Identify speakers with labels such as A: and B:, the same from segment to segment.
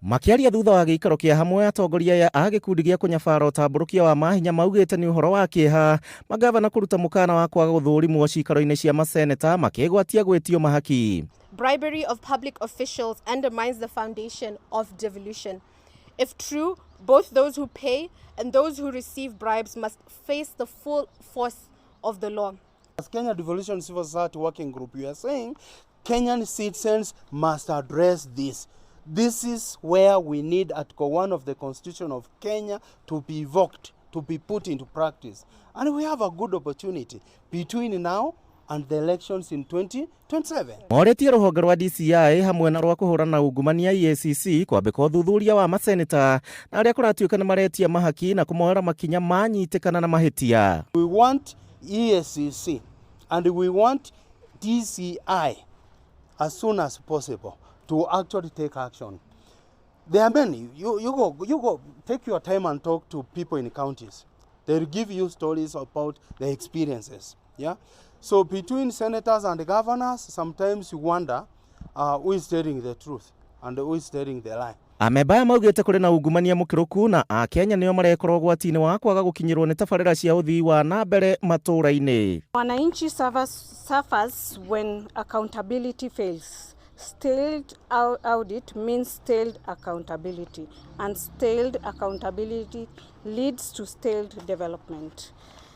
A: Makiaria thutha wa gĩikaro kĩa hamwe atongoria a gĩkundi gĩa kũnyabara ũtambũrũkia wa mahinya maugĩte nĩ ũhoro wa kĩeha Mangabana kũruta mũkana wa kwaga gũthũrimwo cikaro-inĩ cia maseneta makĩgwatia gwĩtio mahaki.
B: Bribery of public officials undermines the foundation of devolution. If true, both those who pay and those who receive bribes must face the full force of the law.
C: As Kenya Devolution Civil Society Working Group, we are saying Kenyan citizens must address this. This is where we need Article 1 of the Constitution of Kenya to be evoked, to be put into practice. And we have a good opportunity between now and the elections in 2027.
A: Moretie rũhonge rwa DCI hamwe na rwa kũhũrana ungumania EACC kwambĩka ũthuthuria wa maseneta na arĩa kũratuĩka nĩ maretia mahaki na kũmoera makinya manyitĩkana na mahĩtia.
C: We want EACC and we want DCI as soon as possible to actually take action. There are many. You go, take your time and talk to people in counties. They'll give you stories about their experiences. Yeah. So between senators and the governors, sometimes you wonder who is telling the truth and who is telling the lie.
A: Ameba maugĩte kũrĩ na ungumania mũkĩrũku na Akenya nĩo marekorwo gwati-inĩ wa kwaga gũkinyĩrwo nĩ tabarĩra cia ũthii wa na mbere matũũra-inĩ.
D: Wananchi suffers when accountability fails. Stalled audit means stalled accountability, and stalled accountability leads to stalled development.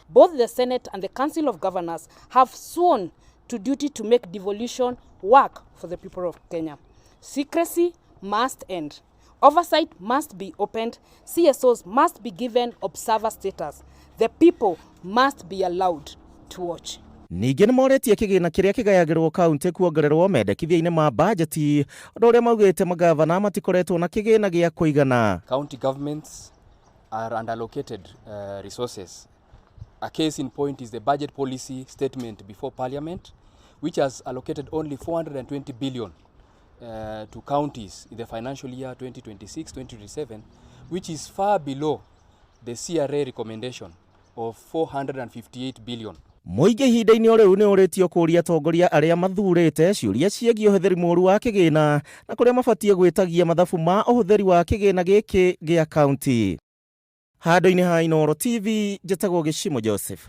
E: Both the Senate and the Council of Governors have sworn to duty to make devolution work for the people of Kenya. Secrecy must end. Oversight must be opened. CSOs must be given observer status. The people must be allowed to watch.
A: Ningĩ nĩ moretie kĩgĩna kĩrĩa kĩgayagĩrwo kaunti kuongererwo mendekithia-inĩ ma bajeti ũndũ ũrĩa maugĩte magavana matikoretwo na kĩgĩna gĩa kũigana.
F: County governments are underallocated resources. A case in point is the budget policy statement before Parliament, which has allocated only 420 billion to counties in the financial year 2026-2027, which is far below the CRA recommendation of 458 billion.
A: Mũingĩ ihinda-inĩ o rĩu nĩ ũrĩtio kũũria atongoria arĩa mathurĩte ciũria ciĩgiĩ ũhũthĩri mũũru wa kĩgĩna na kũrĩa mabatiĩ gwĩtagia mathabu ma ũhũthĩri wa kĩgĩna gĩkĩ gĩa kaunti. Handũ-inĩ ha Inooro TV, njĩtagwo Gĩcimo Joseph.